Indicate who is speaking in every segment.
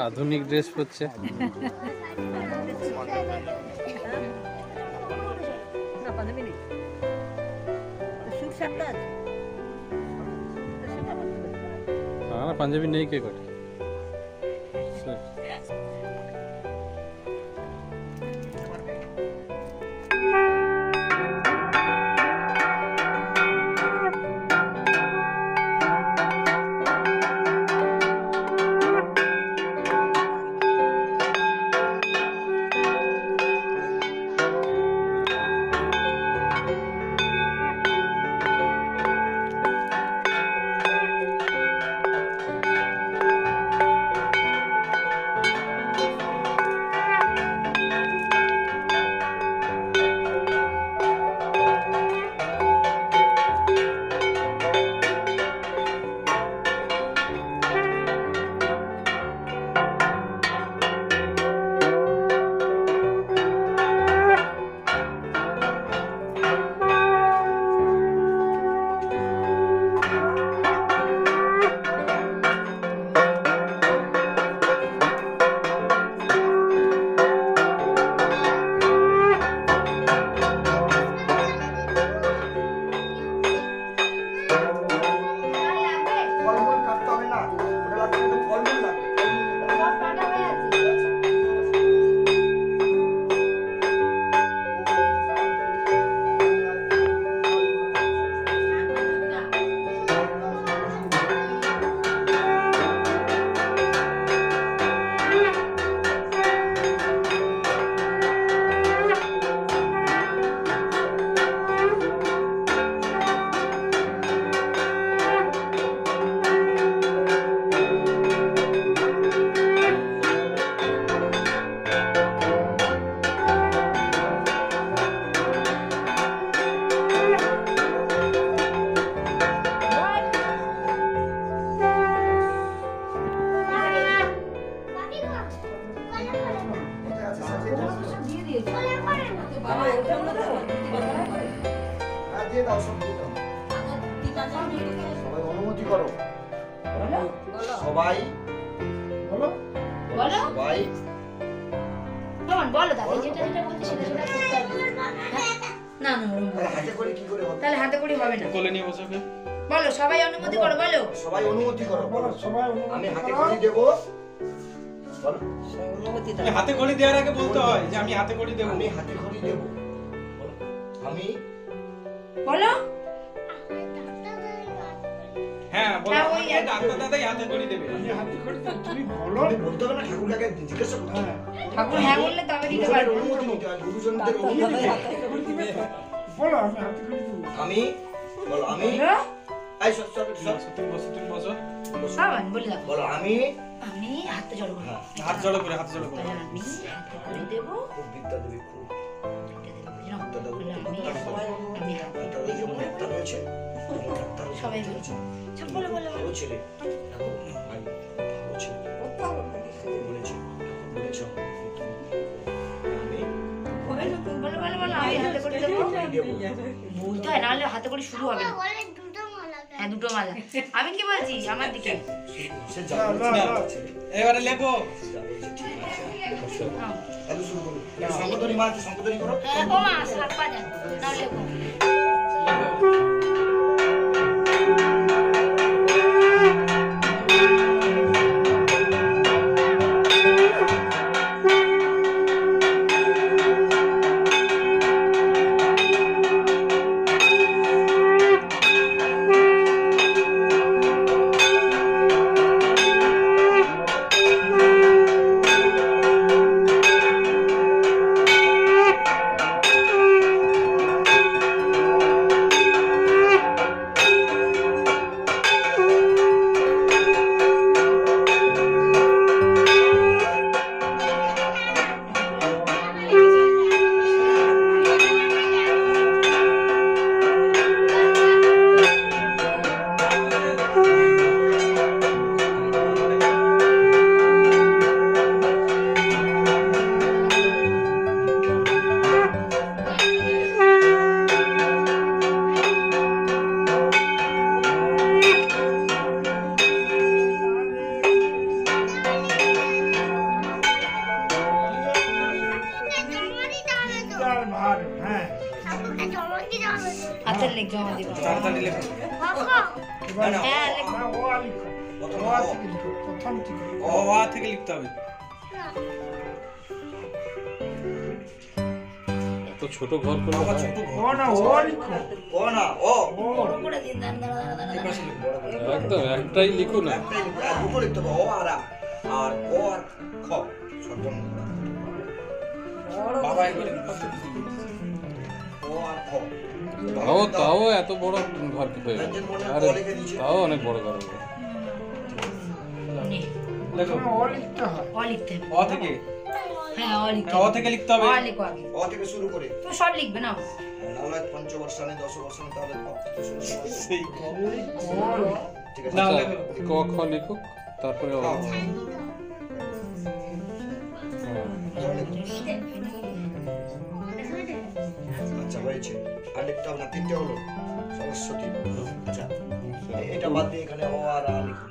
Speaker 1: আধুনিক ড্রেস পরছে। পাঞ্জাবি নেই কে করে
Speaker 2: অনুমতি করো সবাই বলো বলো সবাই
Speaker 3: কেমন বলো দাদা যেটা যেটা বলতে সেটা সেটা করতে হবে না না
Speaker 2: হাতে করে কি করে হবে
Speaker 3: তাহলে হাতে করে হবে না
Speaker 1: কোলে নিয়ে বসাবে
Speaker 3: বলো সবাই অনুমতি করো বলো
Speaker 2: সবাই অনুমতি করো বলো সবাই আমি হাতে করে দেব বলো
Speaker 1: অনুমতি দাও হাতে করে দেওয়ার আগে বলতে হয় যে আমি হাতে করে দেব
Speaker 2: আমি হাতে করে দেব বলো আমি
Speaker 3: বলো
Speaker 1: হ্যাঁ বলো ডাক্তার দাদাই হাতে করে দেবে
Speaker 2: আমি হাতে করে তুমি বলো আমি বলতে হবে না ঠাকুর কাকে জিজ্ঞাসা করতে
Speaker 3: ঠাকুর হ্যাঁ বললে তবে দিতে পারবো
Speaker 2: অনুমতি নিতে হয় গুরুজনদের অনুমতি হাতে করে দিবে বলো আমি হাতে করে দেব আমি বলো আমি এই সত্যি বসো তুমি বসো
Speaker 3: হ্যাঁ বলে দাও
Speaker 2: বলো আমি
Speaker 3: হাতে জড়ো করব
Speaker 1: হাত জড়ো করে হাত জড়ো করে
Speaker 3: আমি হাতে করে দেব
Speaker 2: খুব বিদ্যা দেবী খুব
Speaker 3: আমি হাতে করে দেব
Speaker 2: ডাক্তার রয়েছে
Speaker 3: সবাই বলছে সব বলে বলে
Speaker 2: ভালো ছেলে ভালো ছেলে বলেছে বলেছো আমি
Speaker 3: বলো বলো বলো আমি হাতে করে দেব বলতে হয় নাহলে হাতে করে শুরু হবে না হ্যাঁ দুটো মালা আমি কি বলছি আমার দিকে
Speaker 1: এবারে লেখো
Speaker 2: শুরু করো সংকোধনী মা সংকোধনী করো
Speaker 3: হ্যাঁ ও মা হাত পা দেন নাও লেখো হাতের লেখ জমা দিব
Speaker 1: তাড়াতাড়ি লেখো।
Speaker 2: না না
Speaker 3: হ্যাঁ লেখো
Speaker 2: প্রথম
Speaker 1: অ আ থেকে লিখতে হবে।
Speaker 4: এত ছোট ঘর করে
Speaker 1: বাবা
Speaker 4: হয়?
Speaker 1: ছোট ঘর।
Speaker 2: ও না ও
Speaker 3: বড় করে দিন দাঁড়া
Speaker 1: এই পাশে লিখো।
Speaker 4: একদম একটাই লিখো না।
Speaker 2: একটাই লিখতে হবে, দুটো লিখতে হবে ও আর আ। আর ও আর খ সর্বর্ণ
Speaker 1: বাবা একবার লিখো।
Speaker 2: ও আর খ
Speaker 4: তাও এত বড় ঘর কি হয়ে গেল? আরে তাও অনেক বড় ঘর হলো।
Speaker 1: লেখো।
Speaker 3: অ লিখতে হবে
Speaker 1: অ থেকে।
Speaker 3: হ্যাঁ অ লিখতে
Speaker 1: অ
Speaker 3: হবে
Speaker 1: থেকে লিখতে হবে।
Speaker 3: অ লিখো আগে
Speaker 2: ও থেকে শুরু করে
Speaker 3: তো সব লিখবে না
Speaker 2: নাহলে পঞ্চবর্ষানে 10 বর্ষানে তাহলে ক থেকে শুরু করে
Speaker 1: সেই ক।
Speaker 2: ঠিক আছে
Speaker 1: না,
Speaker 4: আচ্ছা,
Speaker 1: লেখো।
Speaker 4: ক খ লিখুক তারপরে অ। হ্যাঁ।
Speaker 2: আচ্ছা হয়েছে আর লিখতে হবে না তিনটে হলো সরস্বতী আচ্ছা এটা বাদ দিয়ে এখানে ও আর আ লিখুন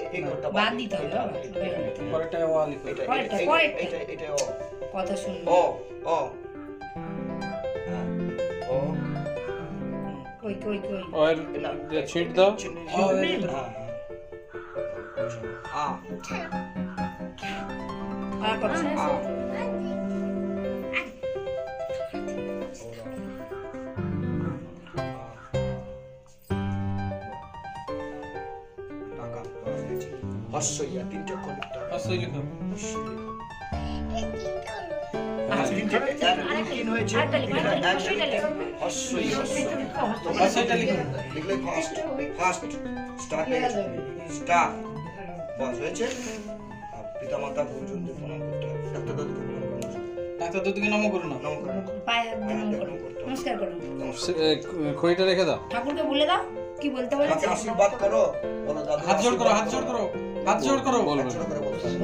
Speaker 2: এই ঘরটা
Speaker 3: বাদ দিতে হবে
Speaker 2: এটা,
Speaker 3: বাবা।
Speaker 2: এটা,
Speaker 1: পরেরটা অ আ লিখো।
Speaker 2: এটা
Speaker 3: পরেরটা,
Speaker 2: এটা
Speaker 3: পরেরটা।
Speaker 2: এটা এটা ও
Speaker 3: কথা শুনবে
Speaker 2: ও ও হ্যাঁ ও
Speaker 3: কই কই কই
Speaker 4: অয়ের যে ছিট দাও।
Speaker 1: ও
Speaker 2: আ
Speaker 3: আর কথা শুনবে
Speaker 2: আ টাকা হর্ষইয়া তিনটে অক্ষর লিখতে হবে
Speaker 1: অসই লিখো।
Speaker 2: তিনটে এক তিন হয়েছে
Speaker 3: আরেকটা লিখো, আরেকটা লিখো, সেটা লিখো।
Speaker 2: হর্ষই
Speaker 1: অসইটা লিখো।
Speaker 2: লিখলে ফার্স্ট ফার্স্ট স্টার্ট স্টার্ট বাস হয়েছে আর পিতা মাতা গুরুজনদের প্রণাম করতে হবে ডাক্তার দাদুকে প্রণাম করতে হবে
Speaker 1: ডাক্তার দুদিকে নম করো না।
Speaker 2: নমস্কার
Speaker 3: পায়ে প্রণাম করো নমস্কার করো
Speaker 4: খড়িটা রেখে দাও।
Speaker 3: ঠাকুরকে বলে দাও কি বলতে
Speaker 2: তাকে
Speaker 3: বলেছে
Speaker 2: আশীর্বাদ করো বলো দাদু
Speaker 1: হাত জোড় করো, হাত জোড় করো, হাত জোড় করো।
Speaker 4: বলবে
Speaker 2: হাত জোড় করে বলতে হবে।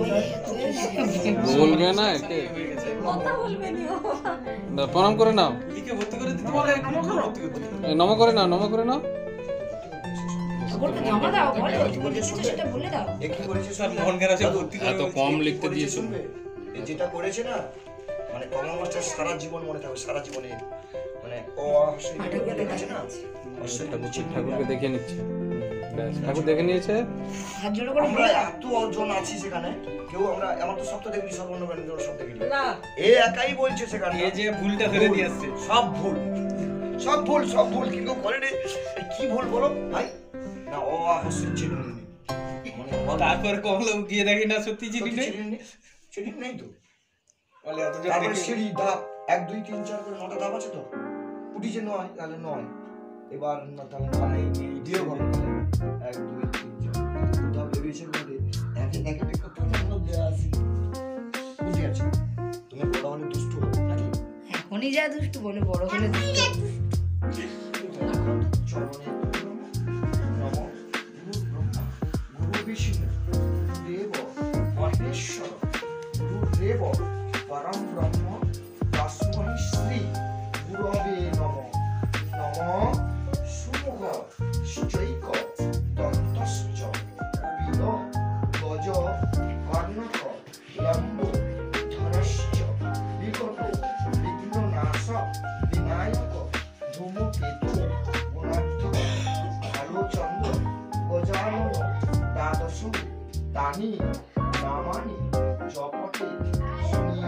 Speaker 4: বলবে না একে।
Speaker 1: হয়ে গেছে।
Speaker 4: না, প্রণাম করে নাও।
Speaker 1: লিখে ভর্তি করে দিতে বলে এখনো ভর্তি করতে দিতে।
Speaker 4: এই নম করে নাও, নম করে নাও।
Speaker 3: ঠাকুরকে জমা দাও বলো কি বলেছে সেটা বলে দাও
Speaker 2: এ কি করেছে
Speaker 1: স্যার
Speaker 2: শুনবে?
Speaker 1: মন খারাপ
Speaker 2: দাদু,
Speaker 1: ভর্তি করে
Speaker 4: এত
Speaker 1: বলছি।
Speaker 4: কম
Speaker 2: কি
Speaker 4: লিখতে
Speaker 2: করেছে
Speaker 4: দিয়েছো।
Speaker 2: শুনবে? এ যেটা করেছে না মানে কমল মাস্টার সারা জীবন মনে থাকবে সারা জীবনে মানে ও অবশ্যই লিখেছে না অবশ্যই
Speaker 4: ঠাকুরকে দেখে নিচ্ছে। ব্যাস, ঠাকুর দেখে নিয়েছে।
Speaker 3: হাত জোড়ো করে
Speaker 2: আমরা
Speaker 3: বলে দাও
Speaker 2: এত জন আছি সেখানে কেউ আমরা আমার তো সপ্তাহ দেখিনি সর্বর্ণ ব্যঞ্জন সব দেখিনি এ একাই বলছে সেখানে
Speaker 1: এই যে ভুলটা ধরে দিয়ে আসছে।
Speaker 2: সব ভুল সব ভুল সব ভুল কিন্তু করেনি কি ভুল বলো ভাই না ও অবশ্যই ছিল মানে
Speaker 1: তারপর কমলা গিয়ে দেখি না সত্যি চিনি নেই।
Speaker 2: চিনি নেই তো
Speaker 1: বলে এত জোর
Speaker 2: তারপরে
Speaker 1: দেখে-
Speaker 2: সিঁড়ি ধাপ 1 2 3 4 করে 9টা ধাপ আছে তো উঠিছে 9 তাহলে 9 এবার না তাহলে মানে দিয়ে ভালো 1 2 3 4 ধাপ বেরিয়েছে বলে একে একে কত ভালো দেয়া আছে বুঝে আছে তুমি বড় হলে দুষ্টু হবে নাকি
Speaker 3: এখনই যা দুষ্টু বলে বড় হলে দুষ্টু
Speaker 2: চরণে নম গুরু ব্রহ্মা গুরু বিষ্ণু দেব মহেশ্বর গুরু দেব পরম ব্রহ্ম তস্मै শ্রী গুরবে নম নম সুমুখ শ্চৈক দন্তশ্চ বিদ গজ কর্ণক লম্ব ধরশ্চ বিকট বিঘ্ননাশ বিনায়ক ধূমকেতু গুণার্ধক আলোচন্দ্র গজানন দ্বাদশ তানি নামানি জপতে শুনিয়ে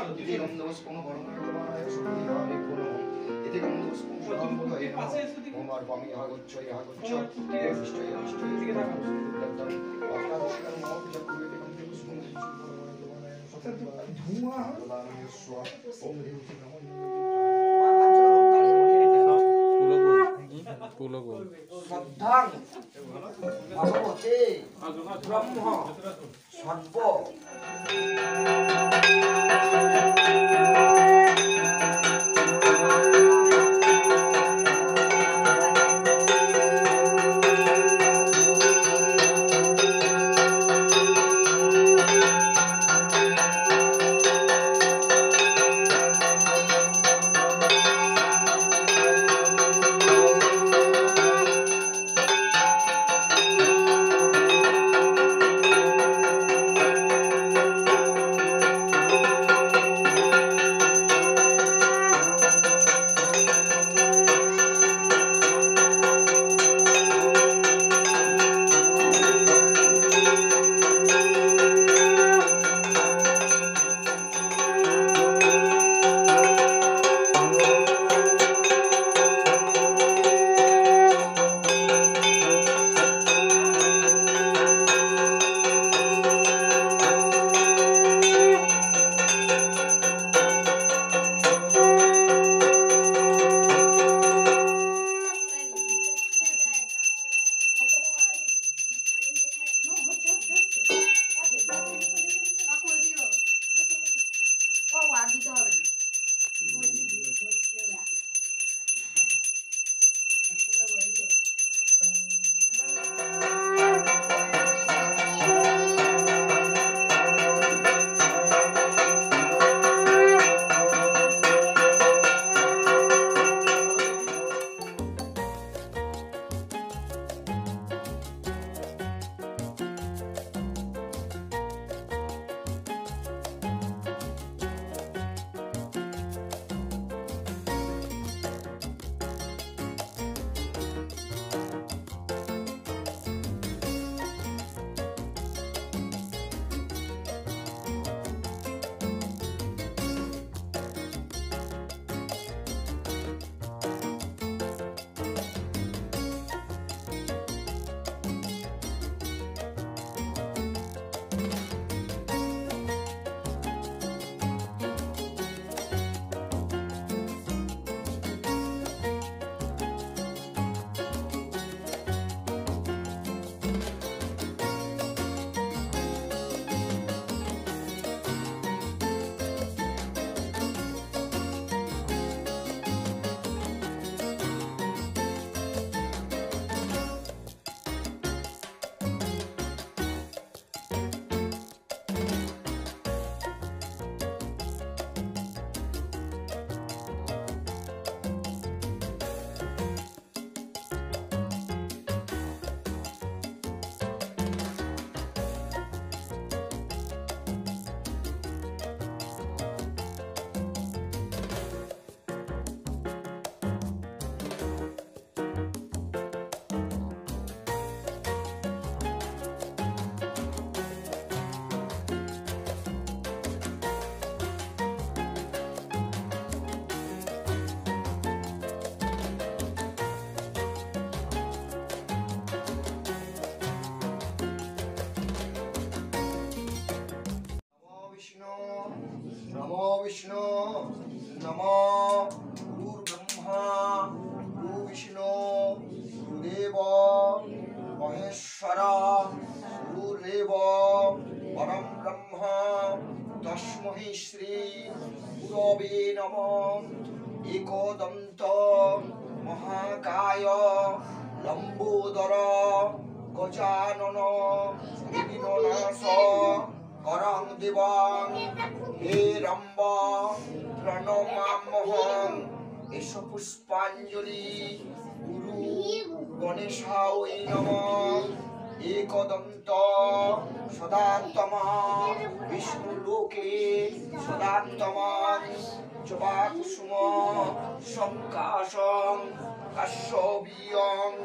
Speaker 2: এতে গন্ধবস কোনো বর্ণায় শুদ্ধি হয় কোনো এতে গন্ধবস কোনো সদাম্বত হয় ওমার বামি আগচ্ছয় আগচ্ছ নিশ্চয় নিশ্চয় দিকে থাকা আপনার দশকার মত যা করে এতে গন্ধবস কোনো ধোঁয়া ওম দেবতে নমঃ শ্রদ্ধাং ভগবতে ব্রহ্ম সর্ব नमो विष्णु नमो गुरुर्ब्रह्मा गुरुविष्णु गुरुदेव महेश्वर गुरुदेव परम ब्रह्म तस्मै श्री गुरवे नमः एकदन्त महाकाय लंबोदर गजानन विघ्ननाश करं देवां हे रम्ब प्रणमाम्यहं एष पुष्पाञ्जलि गुरु गणेशाय नमः एकदन्त सदात्मा विष्णुलोके सदात्मा जवाकुसुम शङ्काशं काश्यपीयं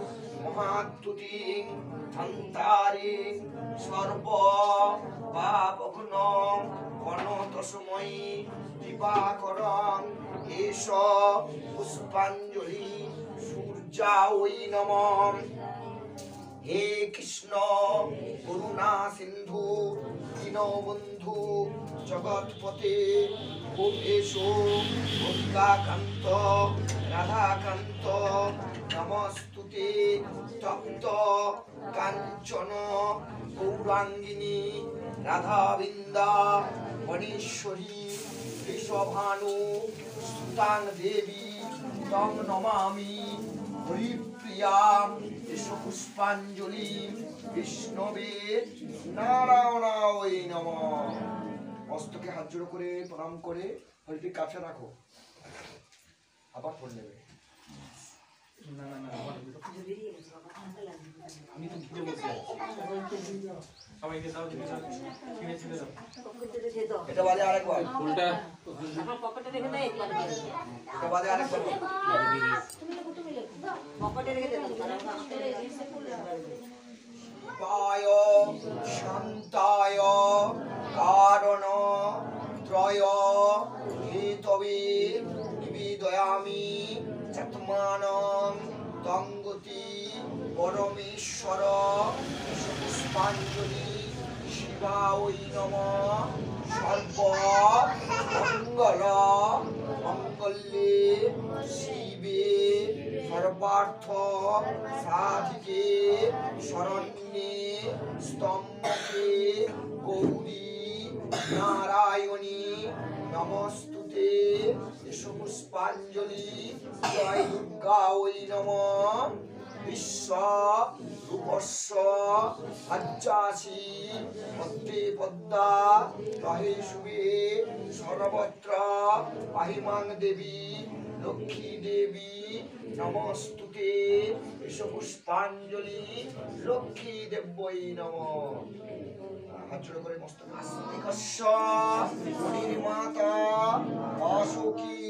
Speaker 2: महात्तुतिं धन्तारिं सर्व पापघ्नं गणत তসময়ী দিবাকরং এষ পুষ্পাঞ্জলি সূর্যা ওই নমঃ। হে কৃষ্ণ করুণা সিন্ধু দীনবন্ধু জগৎপতে গোপেশ গঙ্গাকান্ত রাধাকান্ত নমস্তুতে তপ্ত কাঞ্চন গৌরাঙ্গিনী রাধাবৃন্দা মণীশ্বরী ঋষভানু সুতাং দেবী তং নমামি হরিপ্রিয়া এসো পুষ্পাঞ্জলি বিষ্ণবে নারায়ণায় নমঃ। মস্তকে হাত জোড়ো করে প্রণাম করে হরিটি কাছে রাখো, আবার ফোন নেবে।
Speaker 1: আমি তো ঘিরে বসে আছি সবাইকে দাও ছিঁড়ে দাও।
Speaker 2: এটা বাদে আরেকবার,
Speaker 4: ফুলটা
Speaker 2: এটা বাদে আরেকবার। শিবায় শান্তায় কারণ ত্রয় হেতবে নিবেদয়ামি চাত্মানং তঙ্গতি পরমেশ্বর পুষ্পাঞ্জলি শিবায় নমঃ। সর্ব মঙ্গল মঙ্গলে শিবে সর্বার্থ সাধিকে শরণ্যে স্তম্ভে গৌরী নারায়ণী নমস্তুতে এসো পুষ্পাঞ্জলি জয় দুর্গা ওই নমঃ। বিশ্ব রূপস্য আজ্জাসি পদ্মে পদ্মা রহে শুভে সর্বত্র পাহিমাং দেবী লক্ষ্মী দেবী নমস্তুতে এসো পুষ্পাঞ্জলি লক্ষ্মী দেব্যই নমঃ। হাত জোড়ো করে মস্তক আস্তিকস্য নির্মাতা অশোকী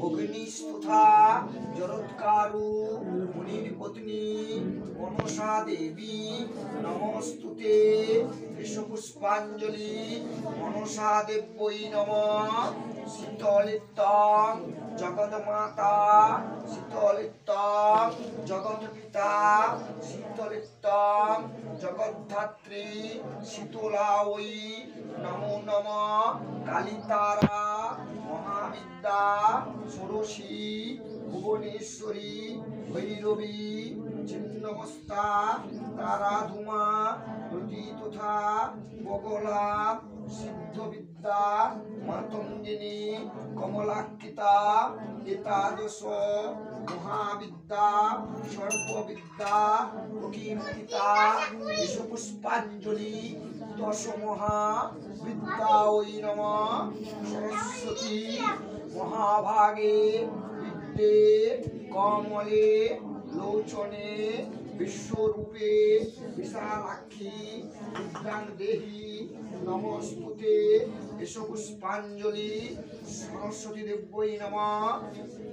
Speaker 2: অগ্নিস্তুতা জরৎকারু মুনির পত্নী মনসা দেবী নমস্তুতে এসো পুষ্পাঞ্জলি মনসা দেব্যই নমঃ। শীতলিতং জগন্মাতা শীতলিতং জগৎপিতা শীতলিতং জগদ্ধাত্রী শীতলা ওই নমো নমঃ। কালিতারা মহাবিদ্যা ষোড়শী ভুবনেশ্বরী ভৈরবী ছিন্নমস্তা তারা ধুমা প্রতীতথা বগলা সিদ্ধবিদ্যা মাতঙ্গিনী কমলাকৃতা এতাদশ মহাবিদ্যা সর্ববিদ্যা প্রকীর্তিতা এসো পুষ্পাঞ্জলি দশ মহাবিদ্যা ওই নমঃ। সরস্বতী মহাভাগে বিদ্যে কমলে লোচনে বিশ্বরূপে বিশালাক্ষী বিদ্যাং দেহি নমস্তুতে এসো পুষ্পাঞ্জলি সরস্বতী দেব্যই নমঃ।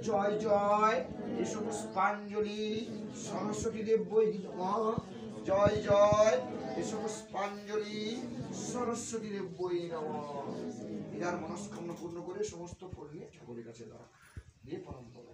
Speaker 2: জয় জয় এসো পুষ্পাঞ্জলি সরস্বতী দেব্যই নমঃ। জয় জয় এসো পুষ্পাঞ্জলি সরস্বতী দেব্যই নমঃ। এর মনস্কামনা পূর্ণ করে সমস্ত ফল নিয়ে ঠাকুরের কাছে দাও, দিয়ে প্রণাম করো।